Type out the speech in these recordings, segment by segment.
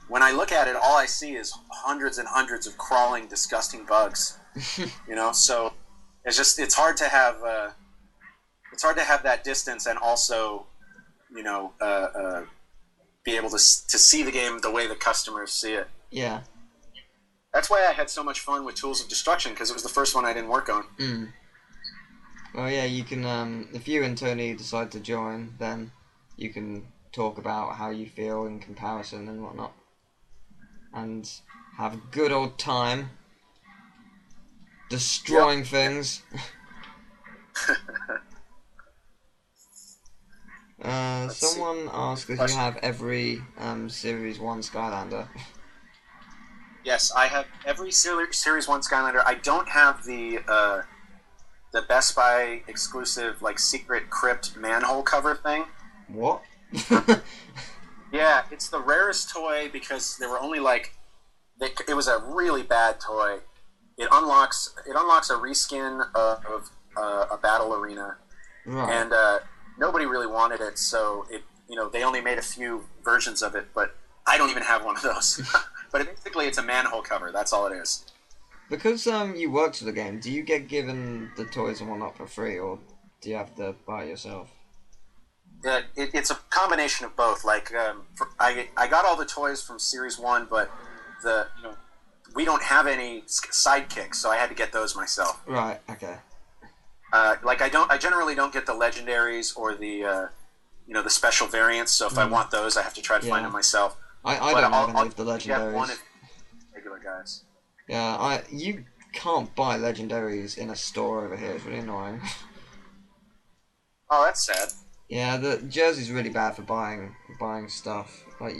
when I look at it, all I see is hundreds and hundreds of crawling, disgusting bugs. So it's hard to have that distance and also be able to see the game the way the customers see it. Yeah. That's why I had so much fun with Tools of Destruction, because it was the first one I didn't work on. Mm. Well, yeah, you can, if you and Tony decide to join, then you can talk about how you feel in comparison and whatnot. And have a good old time destroying things. Someone asked if you have every Series 1 Skylander. Yes, I have every Series 1 Skylander. I don't have the Best Buy exclusive, like, secret crypt manhole cover thing. What? Yeah, it's the rarest toy because there were only, like... It was a really bad toy. It unlocks a reskin of a battle arena. Right. And nobody really wanted it, so they only made a few versions of it, but I don't even have one of those. But basically, it's a manhole cover. That's all it is. Because you worked for the game, do you get given the toys and whatnot for free, or do you have to buy it yourself? It's a combination of both. Like, I got all the toys from Series 1, but we don't have any sidekicks, so I had to get those myself. Right. Okay. I generally don't get the legendaries or the the special variants. So if I want those, I have to try to find them myself. I don't have any of the legendaries. Get one of regular guys. Yeah, you can't buy legendaries in a store over here. It's really annoying. Oh, that's sad. Yeah, the Jersey's really bad for buying stuff. Like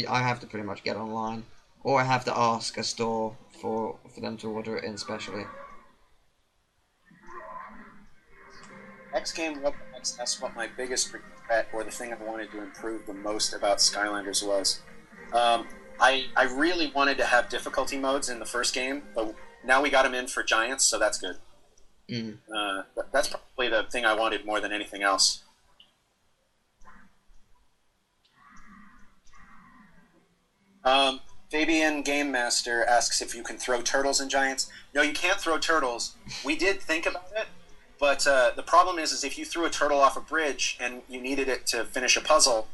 I have to pretty much get online, or I have to ask a store for them to order it in specially. X Game that's what my biggest regret, or the thing I wanted to improve the most about Skylanders was. I really wanted to have difficulty modes in the first game, but now we got them in for Giants, so that's good. Mm. That's probably the thing I wanted more than anything else. Fabian Gamemaster asks if you can throw turtles in Giants. No, you can't throw turtles. We did think about it, but the problem is if you threw a turtle off a bridge and you needed it to finish a puzzle,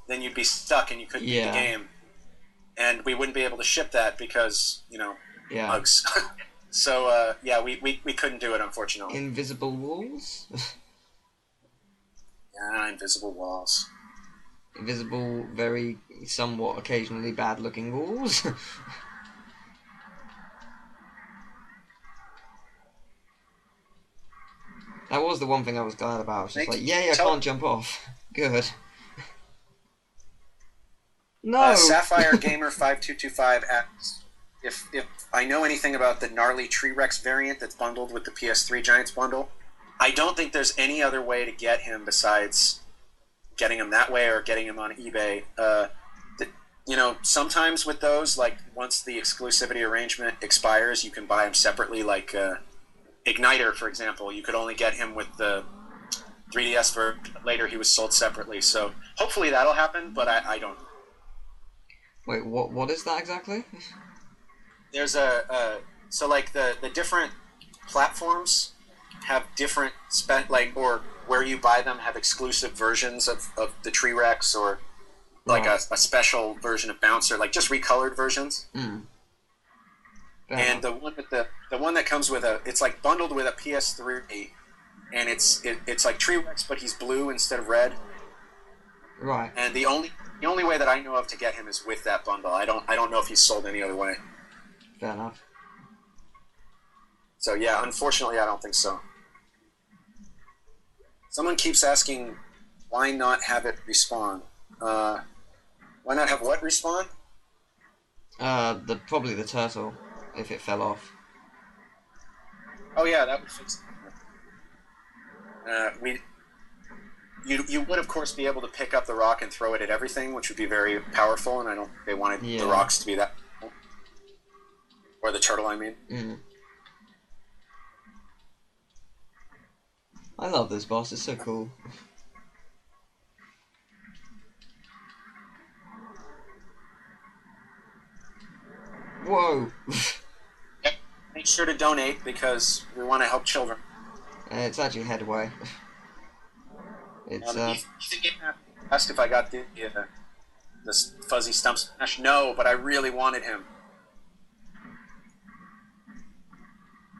then you'd be stuck and you couldn't beat the game. And we wouldn't be able to ship that because, bugs. So, we couldn't do it, unfortunately. Invisible walls? Yeah, invisible walls. Invisible, very somewhat occasionally bad-looking walls. That was the one thing I was glad about. I was just like, yay, I can't jump off. Good. No! Sapphire Gamer 5225 asks if I know anything about the gnarly Tree Rex variant that's bundled with the PS3 Giants bundle. I don't think there's any other way to get him besides getting him that way or getting him on eBay. Sometimes with those, like, once the exclusivity arrangement expires, you can buy them separately. Like Igniter, for example, you could only get him with the 3DS version. Later, he was sold separately. So hopefully that'll happen, but I don't know. Wait, what is that exactly? There's so like the different platforms have different or where you buy them have exclusive versions of the Tree Rex, or like a special version of Bouncer, like just recolored versions. Mm. And the one that comes with it's like bundled with a PS3, and it's like Tree Rex, but he's blue instead of red. Right. And the only way that I know of to get him is with that bundle. I don't know if he's sold any other way. Fair enough. So yeah, unfortunately, I don't think so. Someone keeps asking, why not have it respawn? Why not have what respawn? Probably the turtle, if it fell off. Oh yeah, that would fix it. You would of course be able to pick up the rock and throw it at everything, which would be very powerful, and I don't think they wanted the rocks to be that powerful. Or the turtle, I mean. Mm. I love this boss, it's so cool. Whoa! Yep. Make sure to donate because we want to help children. It's actually headway. It's Ethan asked if I got the fuzzy stump smash. No, but I really wanted him.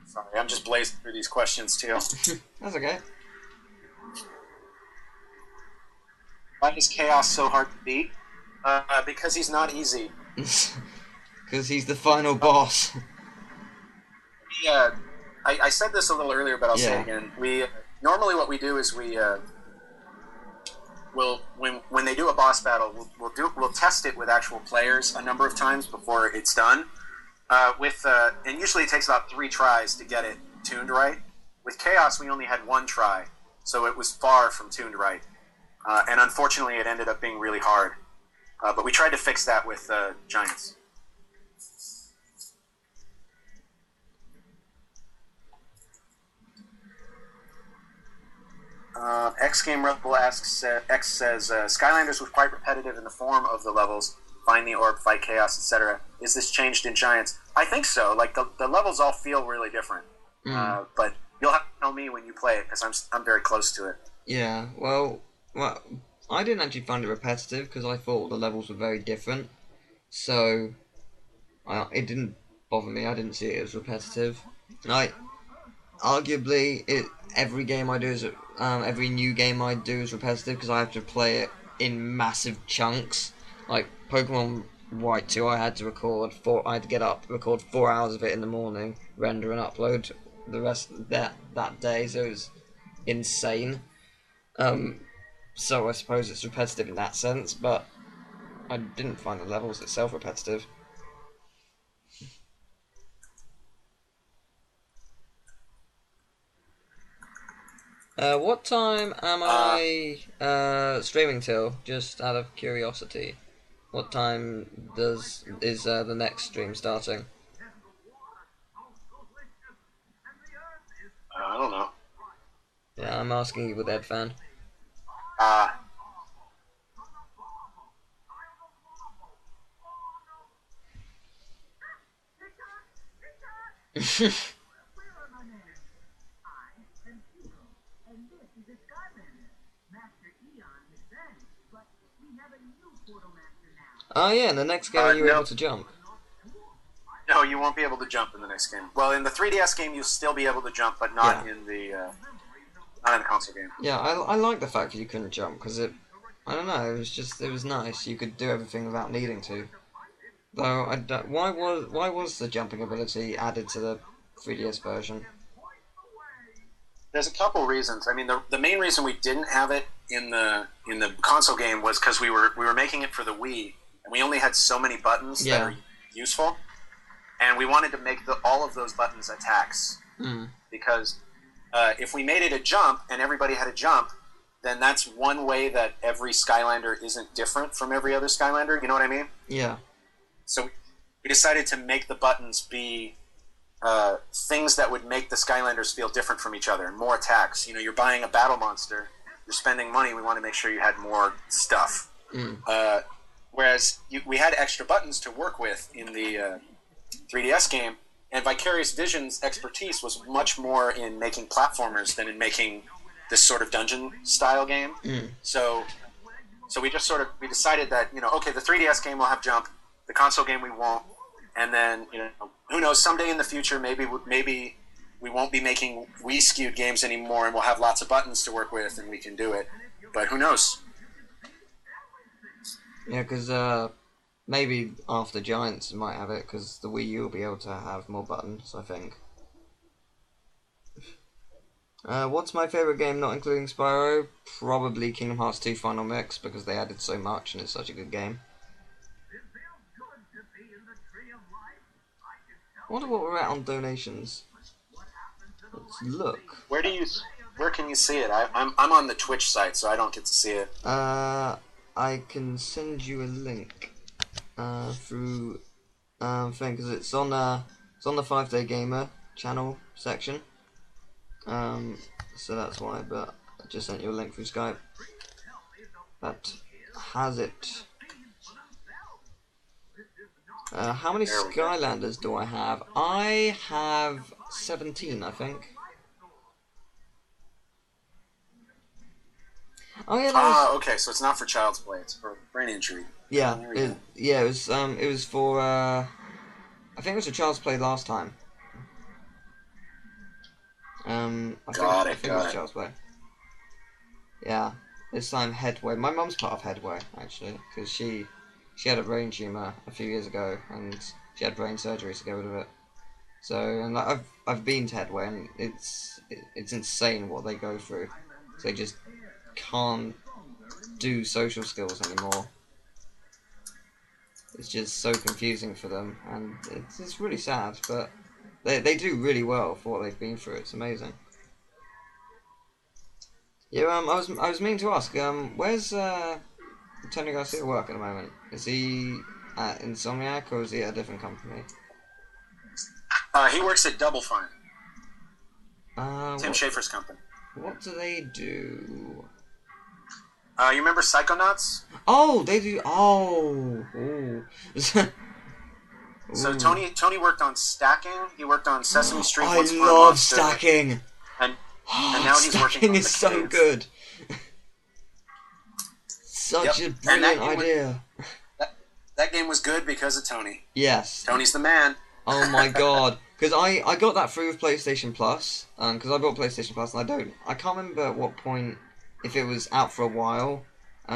Sorry, I'm just blazing through these questions too. That's okay. Why is Chaos so hard to beat? Because he's not easy. Because he's the final boss. Yeah, I said this a little earlier, but I'll say it again. We normally what we do is when they do a boss battle, we'll test it with actual players a number of times before it's done. And usually it takes about 3 tries to get it tuned right. With Chaos, we only had 1 try, so it was far from tuned right. And unfortunately, it ended up being really hard. But we tried to fix that with Giants. X Game Rebel asks, X says, Skylanders was quite repetitive in the form of the levels. Find the orb, fight chaos, etc. Is this changed in Giants? I think so. Like the levels all feel really different. But you'll have to tell me when you play it because I'm very close to it. Yeah. Well, I didn't actually find it repetitive because I thought the levels were very different. So it didn't bother me. I didn't see it as repetitive. Arguably, every game I do is every new game I do is repetitive because I have to play it in massive chunks. Like Pokemon White 2, I had to get up, record 4 hours of it in the morning, render and upload the rest of that day. So it was insane. So I suppose it's repetitive in that sense, but I didn't find the levels itself repetitive. What time am I streaming till? Just out of curiosity. What time is the next stream starting? I don't know. Yeah, I'm asking you, Dead fan. Oh yeah, in the next game you were able to jump. No, you won't be able to jump in the next game. Well, in the 3DS game, you'll still be able to jump, but not in the console game. Yeah, I like the fact that you couldn't jump because I don't know, it was nice. You could do everything without needing to. Though why was the jumping ability added to the 3DS version? There's a couple reasons. I mean, the main reason we didn't have it in the console game was because we were making it for the Wii, and we only had so many buttons that are useful, and we wanted to make all of those buttons attacks. Because if we made it a jump and everybody had a jump, then that's one way that every Skylander isn't different from every other Skylander. You know what I mean? Yeah. So we decided to make the buttons be things that would make the Skylanders feel different from each other. More attacks. You know, you're buying a battle monster, you're spending money, we want to make sure you had more stuff. Whereas we had extra buttons to work with in the 3DS game, and Vicarious Vision's expertise was much more in making platformers than in making this sort of dungeon-style game. So we just we decided that, okay, the 3DS game will have jump, the console game we won't, and then, who knows, someday in the future, maybe we won't be making Wii-skewed games anymore, and we'll have lots of buttons to work with, and we can do it. But who knows? Yeah, because maybe after Giants might have it, because the Wii U will be able to have more buttons, I think. What's my favourite game not including Spyro? Probably Kingdom Hearts 2 Final Mix, because they added so much and it's such a good game. I wonder what we're at on donations. Let's look. Where can you see it? I'm on the Twitch site, so I don't get to see it. I can send you a link through thing, because it's on the 5 Day Gamer channel section. So that's why. But I just sent you a link through Skype. That has it. How many There we go. Skylanders do I have? I have 17, I think. Oh yeah, that was... Okay, so it's not for Child's Play, it's for brain injury. Yeah, There we go. it was for, I think it was a Child's Play last time. Got I it, think it was Child's Play. Yeah, this time Headway. My mum's part of Headway, actually, because she had a brain tumour a few years ago, and she had brain surgery to get rid of it. So, and I've been to Headway, and it's insane what they go through. So they just can't do social skills anymore. It's just so confusing for them, and it's really sad. But they do really well for what they've been through. It's amazing. Yeah, I was meaning to ask, where's Tony Garcia work at the moment? Is he at Insomniac, or is he at a different company? He works at Double Fine, Tim What, Schafer's company. what do they do? You remember Psychonauts? Oh, they do. Oh, ooh. So Ooh. Tony worked on Stacking. He worked on Sesame Street. I Once Upon a love Monster, stacking. and now he's working Stacking on is the so Cave. good. Such a And that brilliant game idea. That game was good because of Tony. Yes. Tony's the man. Oh my god. Because I got that through with PlayStation Plus. Because I bought PlayStation Plus, and I can't remember at what point, if it was out for a while,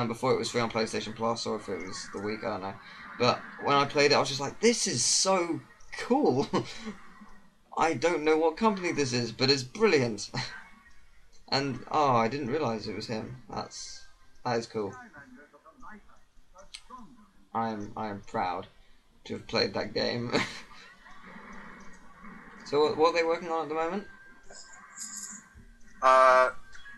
before it was free on PlayStation Plus, or if it was the week, I don't know. But when I played it, I was just like, this is so cool. I don't know what company this is, but it's brilliant. And I didn't realise it was him. That is cool. I am proud to have played that game. So what are they working on at the moment?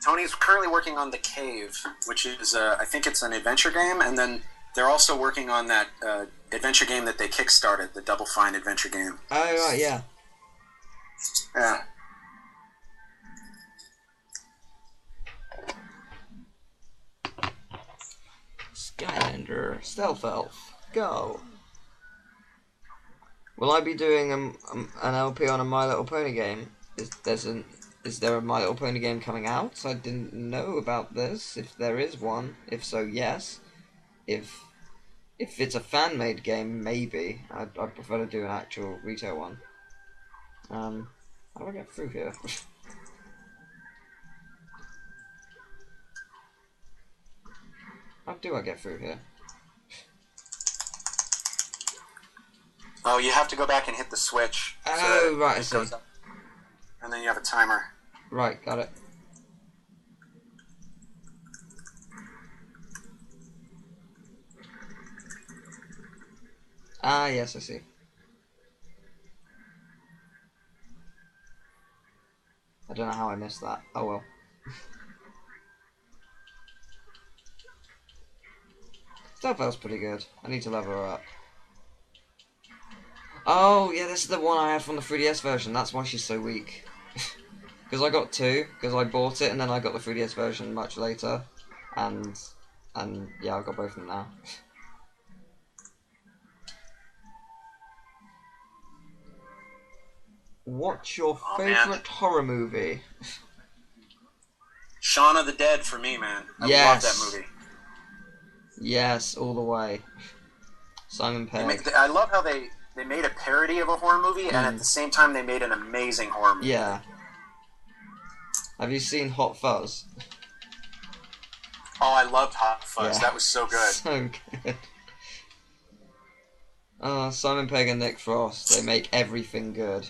Tony's currently working on The Cave, which is, I think it's an adventure game, and then they're also working on that adventure game that they kickstarted, the Double Fine adventure game. Oh right, yeah. Yeah. Skylander, Stealth Elf, go. Will I be doing an LP on a My Little Pony game? Is there a My Little Pony game coming out? I didn't know about this. If there is one, if so, yes. If it's a fan-made game, maybe. I'd prefer to do an actual retail one. How do I get through here? How do I get through here? Oh, you have to go back and hit the switch. Oh, right, I it see. goes up. And then you have a timer. Right, got it. Ah, yes, I see. I don't know how I missed that. Oh well. Stealth pretty good. I need to level her up. Oh, yeah, this is the one I had from the 3DS version. That's why she's so weak. Because I got two, because I bought it, and then I got the 3DS version much later. And yeah, I've got both of them now. What's your favourite horror movie? Shaun of the Dead for me, man. I Yes. love that movie. Yes, all the way. Simon Pegg. I love how they made a parody of a horror movie, and at the same time they made an amazing horror movie. Yeah. Have you seen Hot Fuzz? Oh, I loved Hot Fuzz. Yeah. That was so good. So good. Simon Pegg and Nick Frost, they make everything good.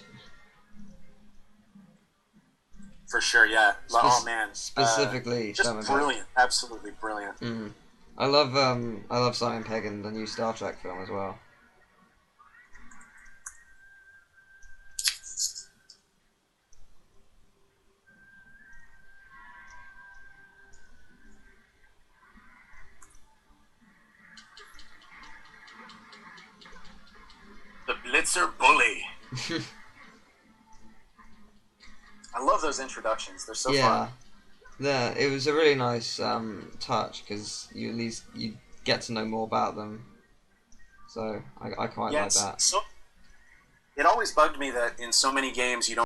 For sure, yeah. Oh man, Specifically, just Simon brilliant, absolutely brilliant. Pegg. I love Simon Pegg and the new Star Trek film as well. The Blitzer Bully. I love those introductions. They're so fun. Yeah, it was a really nice touch because you get to know more about them. So So I quite Yeah, like that. so it always bugged me that in so many games you don't